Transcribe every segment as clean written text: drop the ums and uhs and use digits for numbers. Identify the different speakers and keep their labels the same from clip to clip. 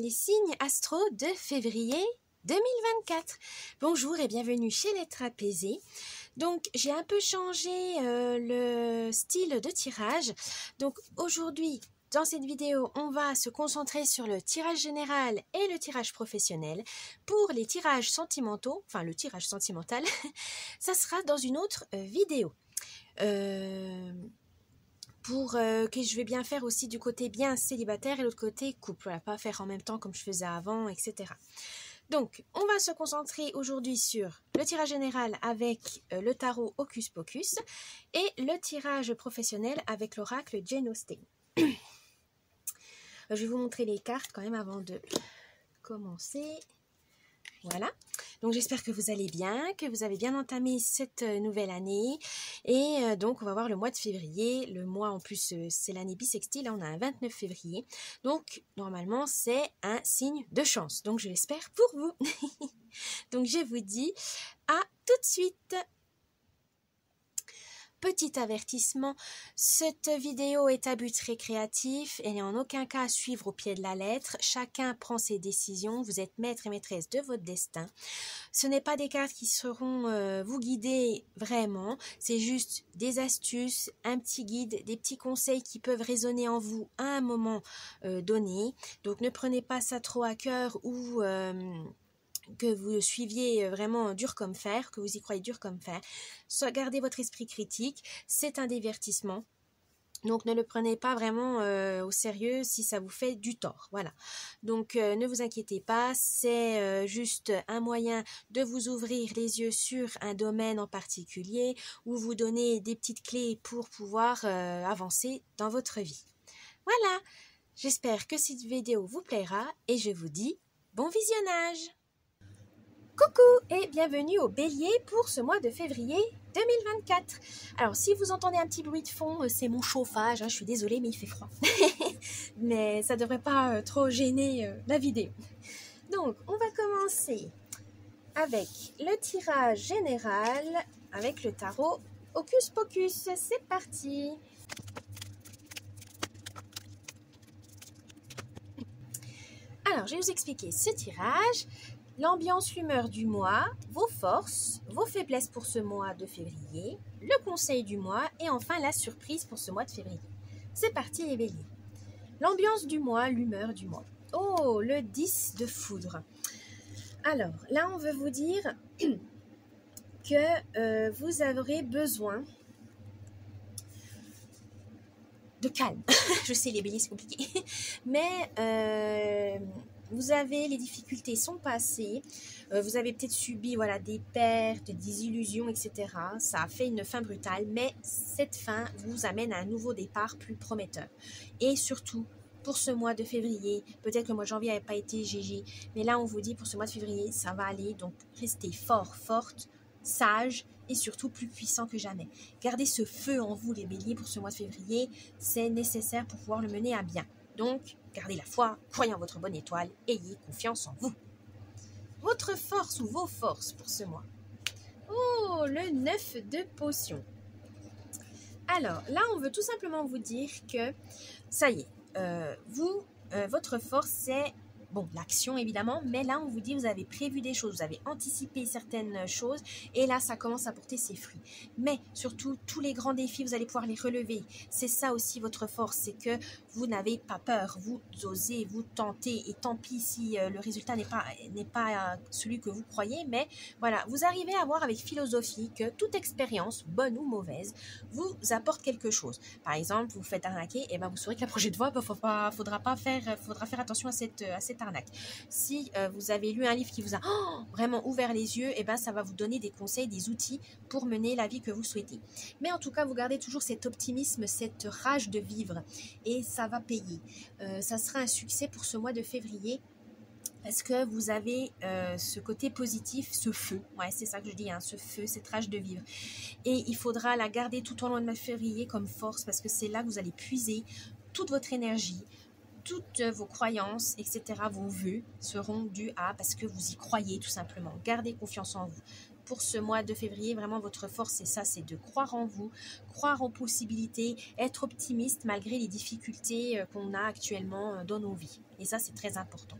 Speaker 1: les signes astro de février 2024. Bonjour et bienvenue chez l'être apaisé. Donc j'ai un peu changé le style de tirage. Donc aujourd'hui, dans cette vidéo, on va se concentrer sur le tirage général et le tirage professionnel. Pour les tirages sentimentaux, enfin le tirage sentimental, ça sera dans une autre vidéo. Que je vais bien faire aussi du côté bien célibataire et l'autre côté couple. Voilà, pas faire en même temps comme je faisais avant, etc. Donc, on va se concentrer aujourd'hui sur le tirage général avec le tarot Hocus Pocus et le tirage professionnel avec l'oracle Jane Austen. Je vais vous montrer les cartes quand même avant de commencer. Voilà, donc j'espère que vous allez bien, que vous avez bien entamé cette nouvelle année. Et donc on va voir le mois de février. Le mois en plus c'est l'année bissextile, là on a un 29 février. Donc normalement c'est un signe de chance, donc je l'espère pour vous. Donc je vous dis à tout de suite. Petit avertissement, cette vidéo est à but récréatif, elle n'est en aucun cas à suivre au pied de la lettre, chacun prend ses décisions, vous êtes maître et maîtresse de votre destin. Ce n'est pas des cartes qui seront vous guider vraiment, c'est juste des astuces, un petit guide, des petits conseils qui peuvent résonner en vous à un moment donné. Donc ne prenez pas ça trop à cœur ou que vous suiviez vraiment dur comme fer, que vous y croyez dur comme fer. Gardez votre esprit critique, c'est un divertissement. Donc ne le prenez pas vraiment au sérieux si ça vous fait du tort. Voilà. Donc ne vous inquiétez pas, c'est juste un moyen de vous ouvrir les yeux sur un domaine en particulier ou vous donner des petites clés pour pouvoir avancer dans votre vie. Voilà. J'espère que cette vidéo vous plaira et je vous dis bon visionnage. Coucou et bienvenue au Bélier pour ce mois de février 2024. Alors si vous entendez un petit bruit de fond, c'est mon chauffage, je suis désolée mais il fait froid. Mais ça ne devrait pas trop gêner la vidéo. Donc on va commencer avec le tirage général avec le tarot Hocus Pocus. C'est parti. Alors je vais vous expliquer ce tirage. L'ambiance, l'humeur du mois, vos forces, vos faiblesses pour ce mois de février, le conseil du mois et enfin la surprise pour ce mois de février. C'est parti les béliers. L'ambiance du mois, l'humeur du mois. Oh, le 10 de foudre. Alors, là on veut vous dire que vous aurez besoin de calme. Je sais, les béliers c'est compliqué. Mais les difficultés sont passées, vous avez peut-être subi des pertes, des illusions, etc. Ça a fait une fin brutale, mais cette fin vous amène à un nouveau départ plus prometteur. Et surtout, pour ce mois de février, peut-être que le mois de janvier n'avait pas été GG, mais là on vous dit pour ce mois de février, ça va aller, donc restez fort, forte, sage et surtout plus puissant que jamais. Gardez ce feu en vous les béliers pour ce mois de février, c'est nécessaire pour pouvoir le mener à bien. Donc, gardez la foi, croyez en votre bonne étoile, ayez confiance en vous. Votre force ou vos forces pour ce mois. Oh, le 9 de potions. Alors, là, on veut tout simplement vous dire que, ça y est, votre force, c'est, bon, l'action évidemment, mais là, on vous dit, vous avez prévu des choses, vous avez anticipé certaines choses, et là, ça commence à porter ses fruits. Mais surtout, tous les grands défis, vous allez pouvoir les relever. C'est ça aussi votre force, c'est que vous n'avez pas peur, vous osez, vous tentez, et tant pis si le résultat n'est pas celui que vous croyez, mais voilà, vous arrivez à voir avec philosophie que toute expérience, bonne ou mauvaise, vous apporte quelque chose. Par exemple, vous faites arnaquer, et ben vous saurez que la prochaine fois, faudra faire attention à cette arnaque. Si vous avez lu un livre qui vous a vraiment ouvert les yeux, et ben ça va vous donner des conseils, des outils pour mener la vie que vous souhaitez. Mais en tout cas, vous gardez toujours cet optimisme, cette rage de vivre, et ça va payer. Ça sera un succès pour ce mois de février. Parce que vous avez ce côté positif, ce feu, ouais, c'est ça que je dis, ce feu, cette rage de vivre. Et il faudra la garder tout au long de février comme force, parce que c'est là que vous allez puiser toute votre énergie, toutes vos croyances, etc., vos vœux seront dus à, parce que vous y croyez tout simplement. Gardez confiance en vous. Pour ce mois de février, vraiment votre force, c'est ça, c'est de croire en vous, croire aux possibilités, être optimiste malgré les difficultés qu'on a actuellement dans nos vies. Et ça, c'est très important.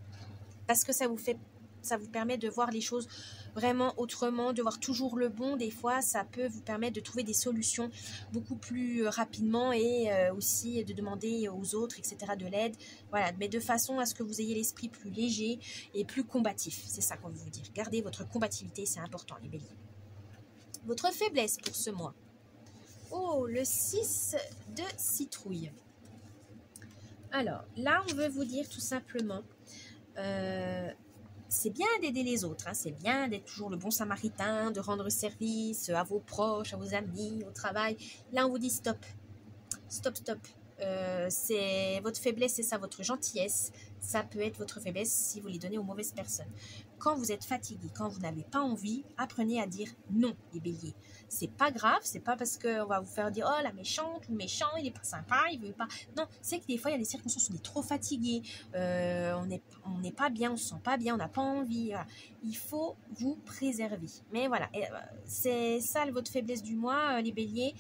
Speaker 1: parce que ça vous permet de voir les choses vraiment autrement, de voir toujours le bon. Des fois, ça peut vous permettre de trouver des solutions beaucoup plus rapidement et aussi de demander aux autres, etc., de l'aide. Voilà, mais de façon à ce que vous ayez l'esprit plus léger et plus combatif. C'est ça qu'on veut vous dire. Gardez votre combativité, c'est important, les béliers. Votre faiblesse pour ce mois. Oh, le 6 de citrouille. Alors, là, on veut vous dire tout simplement... c'est bien d'aider les autres, hein, c'est bien d'être toujours le bon samaritain, de rendre service à vos proches, à vos amis, au travail. Là, on vous dit stop, stop, stop. C'est votre faiblesse, c'est ça, votre gentillesse. Ça peut être votre faiblesse si vous les donnez aux mauvaises personnes. Quand vous êtes fatigué, quand vous n'avez pas envie, apprenez à dire non, les béliers. C'est pas grave, c'est pas parce qu'on va vous faire dire oh la méchante ou le méchant, il est pas sympa, il veut pas. Non, c'est que des fois il y a des circonstances où on est trop fatigué, on n'est pas bien, on se sent pas bien, on n'a pas envie. Voilà. Il faut vous préserver. Mais voilà, c'est ça votre faiblesse du mois, les béliers.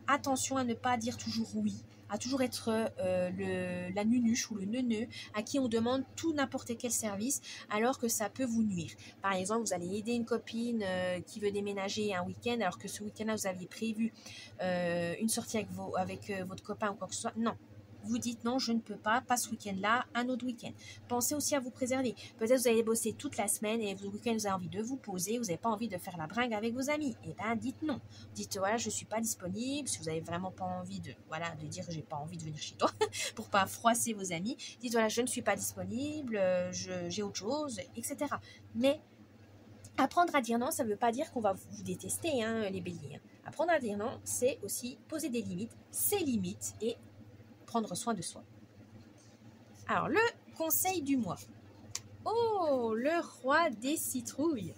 Speaker 1: Attention à ne pas dire toujours oui, à toujours être la nunuche ou le neuneu à qui on demande tout n'importe quel service alors que ça peut vous nuire. Par exemple, vous allez aider une copine qui veut déménager un week-end alors que ce week-end-là, vous aviez prévu une sortie avec votre copain ou quoi que ce soit. Non. Vous dites non, je ne peux pas ce week-end-là, un autre week-end. Pensez aussi à vous préserver. Peut-être vous allez bosser toute la semaine et le week-end vous avez envie de vous poser, vous n'avez pas envie de faire la bringue avec vos amis. Eh bien, dites non. Dites voilà, je ne suis pas disponible. Si vous n'avez vraiment pas envie de dire j'ai pas envie de venir chez toi pour pas froisser vos amis, dites voilà, je ne suis pas disponible, j'ai autre chose, etc. Mais apprendre à dire non, ça ne veut pas dire qu'on va vous détester, hein, les béliers. Apprendre à dire non, c'est aussi poser des limites, ses limites et prendre soin de soi. Alors, le conseil du mois. Oh, le roi des citrouilles.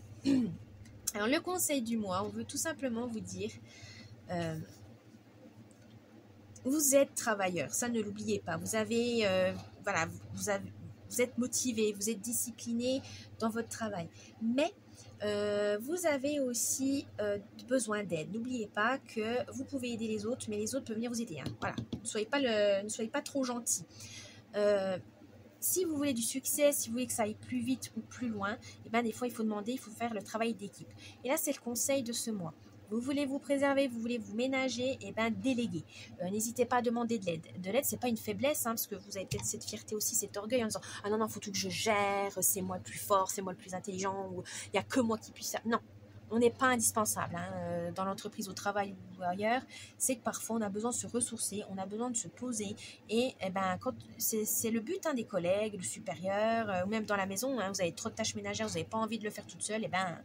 Speaker 1: Alors, le conseil du mois, on veut tout simplement vous dire, vous êtes travailleur, ça ne l'oubliez pas. Vous avez, vous êtes motivé, vous êtes discipliné dans votre travail. Mais vous avez aussi besoin d'aide. N'oubliez pas que vous pouvez aider les autres, mais les autres peuvent venir vous aider. Hein. Voilà, ne soyez pas trop gentil. Si vous voulez du succès, si vous voulez que ça aille plus vite ou plus loin, eh ben, des fois, il faut faire le travail d'équipe. Et là, c'est le conseil de ce mois. Vous voulez vous préserver, vous voulez vous ménager, et bien déléguez. N'hésitez pas à demander de l'aide. De l'aide, c'est pas une faiblesse, hein, parce que vous avez peut-être cette fierté aussi, cet orgueil en disant ah non, faut tout que je gère, c'est moi le plus fort, c'est moi le plus intelligent, ou il n'y a que moi qui puisse faire. Non, on n'est pas indispensable hein, dans l'entreprise, au travail ou ailleurs. C'est que parfois on a besoin de se ressourcer, on a besoin de se poser. Et ben, c'est le but hein, des collègues, du supérieur, ou même dans la maison, hein, vous avez trop de tâches ménagères, vous n'avez pas envie de le faire toute seule, et ben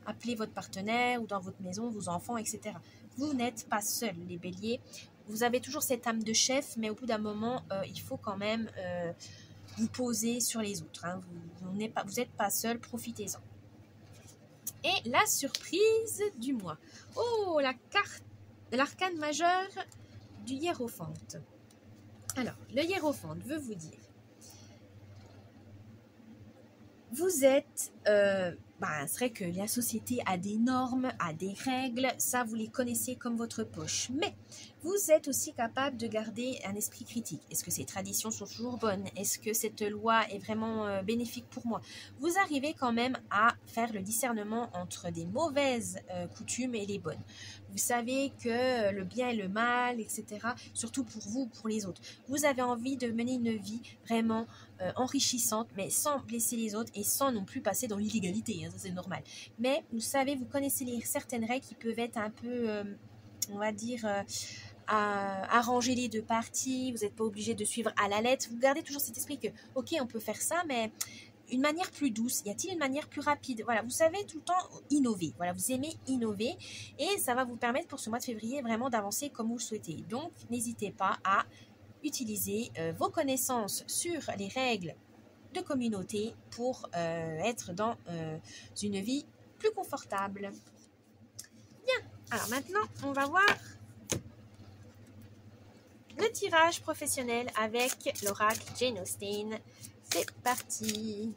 Speaker 1: appelez votre partenaire ou dans votre maison, vos enfants, etc. Vous n'êtes pas seul, les béliers. Vous avez toujours cette âme de chef, mais au bout d'un moment, il faut quand même vous poser sur les autres. Hein. Vous n'êtes pas seul, profitez-en. Et la surprise du mois. Oh, la carte de l'arcane majeur du hiérophante. Alors, le hiérophante veut vous dire, vous êtes... c'est vrai que la société a des normes, a des règles, ça vous les connaissez comme votre poche. Mais vous êtes aussi capable de garder un esprit critique. Est-ce que ces traditions sont toujours bonnes? Est-ce que cette loi est vraiment bénéfique pour moi? Vous arrivez quand même à faire le discernement entre des mauvaises coutumes et les bonnes. Vous savez que le bien et le mal, etc., surtout pour vous, pour les autres. Vous avez envie de mener une vie vraiment enrichissante, mais sans blesser les autres et sans non plus passer dans l'illégalité, hein, ça c'est normal. Mais vous savez, vous connaissez certaines règles qui peuvent être un peu, on va dire, à arranger les deux parties, vous n'êtes pas obligé de suivre à la lettre, vous gardez toujours cet esprit que, ok, on peut faire ça, mais une manière plus douce, y a-t-il une manière plus rapide? Voilà, vous savez tout le temps innover, voilà, vous aimez innover et ça va vous permettre pour ce mois de février vraiment d'avancer comme vous le souhaitez. Donc, n'hésitez pas à utiliser vos connaissances sur les règles de communauté pour être dans une vie plus confortable. Bien, alors maintenant, on va voir le tirage professionnel avec l'oracle Jane Austen. C'est parti!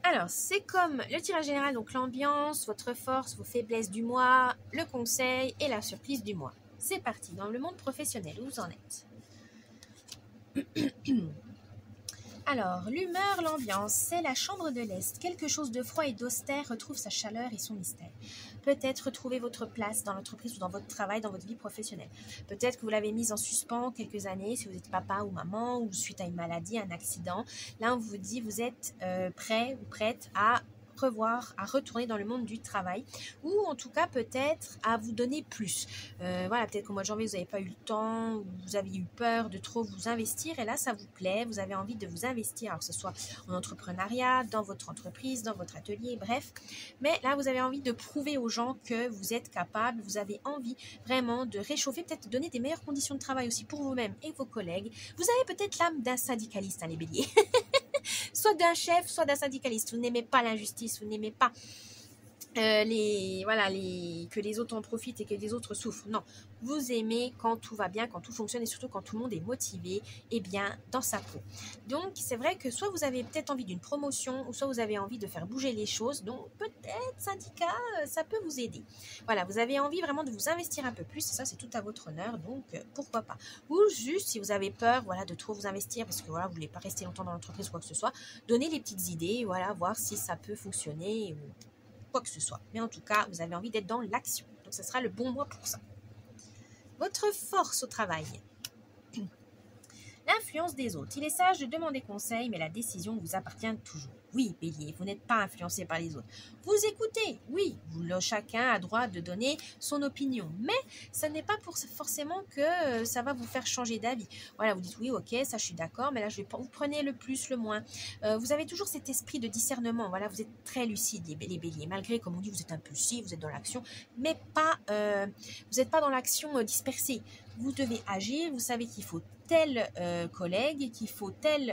Speaker 1: Alors, c'est comme le tirage général, donc l'ambiance, votre force, vos faiblesses du mois, le conseil et la surprise du mois. C'est parti, dans le monde professionnel, où vous en êtes? Alors, l'humeur, l'ambiance, c'est la chambre de l'Est. Quelque chose de froid et d'austère retrouve sa chaleur et son mystère. Peut-être retrouver votre place dans l'entreprise ou dans votre travail, dans votre vie professionnelle. Peut-être que vous l'avez mise en suspens quelques années, si vous êtes papa ou maman, ou suite à une maladie, un accident. Là, on vous dit, vous êtes prêt ou prête à revoir, à retourner dans le monde du travail, ou en tout cas peut-être à vous donner plus. Voilà, peut-être qu'au mois de janvier, vous n'avez pas eu le temps, ou vous aviez eu peur de trop vous investir, et là, ça vous plaît, vous avez envie de vous investir, alors que ce soit en entrepreneuriat, dans votre entreprise, dans votre atelier, bref. Mais là, vous avez envie de prouver aux gens que vous êtes capable, vous avez envie vraiment de réchauffer, peut-être de donner des meilleures conditions de travail aussi pour vous-même et vos collègues. Vous avez peut-être l'âme d'un syndicaliste, hein, les béliers. Soit d'un chef, soit d'un syndicaliste. Vous n'aimez pas l'injustice, vous n'aimez pas que les autres en profitent et que les autres souffrent. Non, vous aimez quand tout va bien, quand tout fonctionne et surtout quand tout le monde est motivé et bien dans sa peau. Donc, c'est vrai que soit vous avez peut-être envie d'une promotion ou soit vous avez envie de faire bouger les choses. Donc, peut-être syndicat, ça peut vous aider. Voilà, vous avez envie vraiment de vous investir un peu plus et ça, c'est tout à votre honneur. Donc, pourquoi pas. Ou juste, si vous avez peur de trop vous investir parce que voilà, vous ne voulez pas rester longtemps dans l'entreprise ou quoi que ce soit, donnez les petites idées, voilà, voir si ça peut fonctionner ou quoi que ce soit. Mais en tout cas, vous avez envie d'être dans l'action. Donc, ce sera le bon mois pour ça. Votre force au travail. L'influence des autres. Il est sage de demander conseil, mais la décision vous appartient toujours. Oui, bélier, vous n'êtes pas influencé par les autres. Vous écoutez, oui, chacun a droit de donner son opinion, mais ce n'est pas forcément que ça va vous faire changer d'avis. Voilà, vous dites oui, ok, ça je suis d'accord, mais là vous prenez le plus, le moins. Vous avez toujours cet esprit de discernement, voilà, vous êtes très lucide les béliers, malgré, comme on dit, vous êtes impulsif, vous êtes dans l'action, mais pas, vous n'êtes pas dans l'action dispersée. Vous devez agir, vous savez qu'il faut tel collègue, qu'il faut telle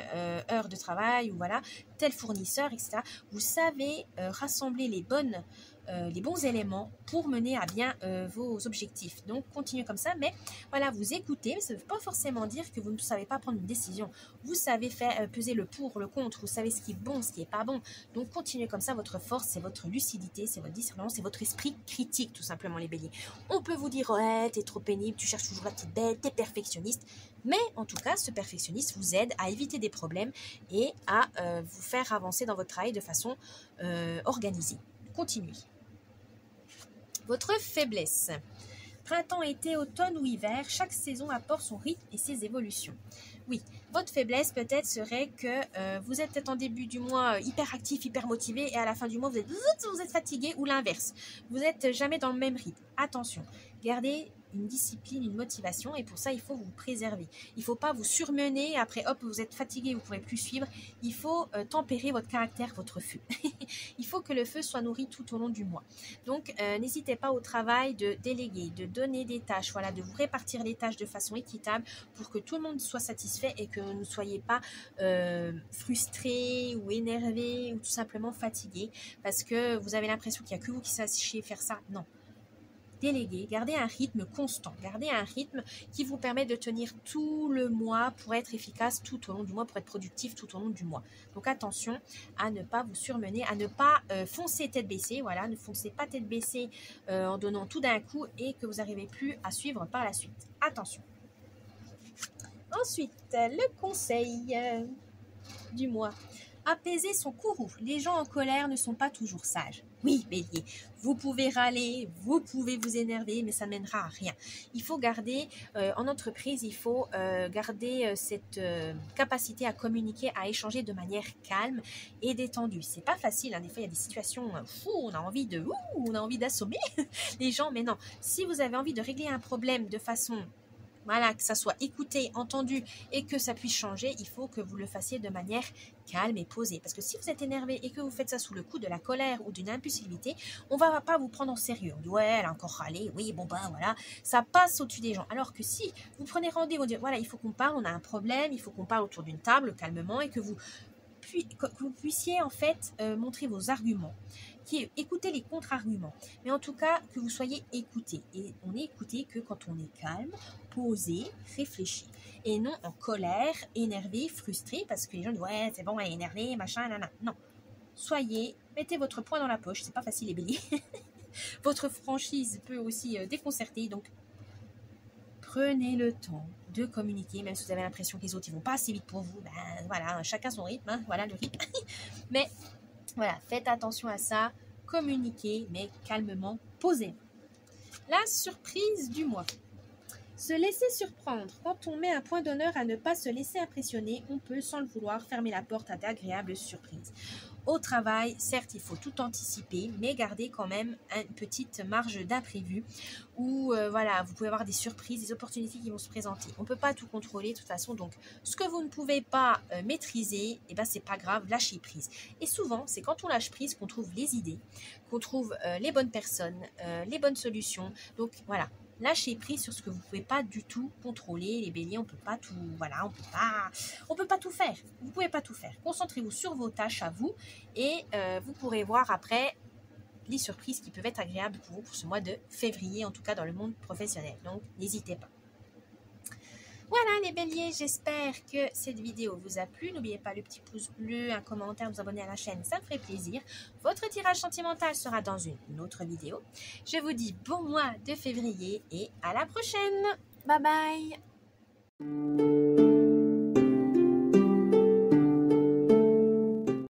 Speaker 1: heure de travail, ou voilà, tel fournisseur, etc. Vous savez rassembler les bons éléments pour mener à bien vos objectifs. Donc, continuez comme ça, mais voilà, vous écoutez, mais ça ne veut pas forcément dire que vous ne savez pas prendre une décision. Vous savez faire peser le pour, le contre, vous savez ce qui est bon, ce qui n'est pas bon. Donc, continuez comme ça, votre force, c'est votre lucidité, c'est votre discernement, c'est votre esprit critique, tout simplement, les béliers. On peut vous dire, ouais, t'es trop pénible, tu cherches toujours la petite bête, t'es perfectionniste, mais en tout cas, ce perfectionniste vous aide à éviter des problèmes et à vous faire avancer dans votre travail de façon organisée. Continuez. Votre faiblesse. Printemps, été, automne ou hiver, chaque saison apporte son rythme et ses évolutions. Oui, votre faiblesse peut-être serait que vous êtes peut-être en début du mois hyper actif, hyper motivé et à la fin du mois vous êtes fatigué ou l'inverse. Vous n'êtes jamais dans le même rythme. Attention, gardez une discipline, une motivation et pour ça il faut vous préserver. Il ne faut pas vous surmener, après hop vous êtes fatigué, vous ne pourrez plus suivre. Il faut tempérer votre caractère, votre feu. Il faut que le feu soit nourri tout au long du mois. Donc n'hésitez pas au travail de déléguer, de donner des tâches, voilà, de vous répartir les tâches de façon équitable pour que tout le monde soit satisfait et que vous ne soyez pas frustré ou énervé ou tout simplement fatigué parce que vous avez l'impression qu'il n'y a que vous qui sachiez faire ça. Non. Déléguer, gardez un rythme constant, gardez un rythme qui vous permet de tenir tout le mois pour être efficace tout au long du mois, pour être productif tout au long du mois. Donc attention à ne pas vous surmener, à ne pas foncer tête baissée, voilà, ne foncez pas tête baissée en donnant tout d'un coup et que vous n'arrivez plus à suivre par la suite. Attention. Ensuite, le conseil du mois. Apaiser son courroux. Les gens en colère ne sont pas toujours sages. Oui, bélier, vous pouvez râler, vous pouvez vous énerver, mais ça ne mènera à rien. Il faut garder, en entreprise, il faut garder cette capacité à communiquer, à échanger de manière calme et détendue. C'est pas facile, hein. Des fois il y a des situations où on a envie d'assommer les gens, mais non. Si vous avez envie de régler un problème de façon... Voilà, que ça soit écouté, entendu et que ça puisse changer, il faut que vous le fassiez de manière calme et posée. Parce que si vous êtes énervé et que vous faites ça sous le coup de la colère ou d'une impulsivité, on ne va pas vous prendre en sérieux. On dit, ouais, elle a encore râlé, oui, bon ben voilà, ça passe au-dessus des gens. Alors que si vous prenez rendez-vous, voilà, il faut qu'on parle, on a un problème, il faut qu'on parle autour d'une table calmement et que vous puissiez en fait montrer vos arguments, écouter les contre-arguments, mais en tout cas que vous soyez écouté. Et on est écouté que quand on est calme, posé, réfléchi, et non en colère, énervé, frustré, parce que les gens disent ouais c'est bon, elle est énervée, machin, nanana. Non, mettez votre poing dans la poche, c'est pas facile les béliers. Votre franchise peut aussi déconcerter, donc prenez le temps de communiquer, même si vous avez l'impression que les autres, ils vont pas assez vite pour vous. Ben voilà, chacun son rythme, hein, voilà le rythme. Mais voilà, faites attention à ça, communiquez, mais calmement, posez. La surprise du mois. Se laisser surprendre. Quand on met un point d'honneur à ne pas se laisser impressionner, on peut, sans le vouloir, fermer la porte à d'agréables surprises. Au travail, certes, il faut tout anticiper, mais garder quand même une petite marge d'imprévu où voilà, vous pouvez avoir des surprises, des opportunités qui vont se présenter. On ne peut pas tout contrôler de toute façon, donc ce que vous ne pouvez pas maîtriser, eh ben, c'est pas grave, lâchez prise. Et souvent, c'est quand on lâche prise qu'on trouve les idées, qu'on trouve les bonnes personnes, les bonnes solutions. Donc voilà. Lâchez prise sur ce que vous ne pouvez pas du tout contrôler. Les béliers, on peut pas tout, voilà, on peut pas tout faire. Vous pouvez pas tout faire. Concentrez-vous sur vos tâches à vous et vous pourrez voir après les surprises qui peuvent être agréables pour vous pour ce mois de février, en tout cas dans le monde professionnel. Donc, n'hésitez pas. Voilà les béliers, j'espère que cette vidéo vous a plu. N'oubliez pas le petit pouce bleu, un commentaire, vous abonner à la chaîne, ça me ferait plaisir. Votre tirage sentimental sera dans une autre vidéo. Je vous dis bon mois de février et à la prochaine. Bye bye.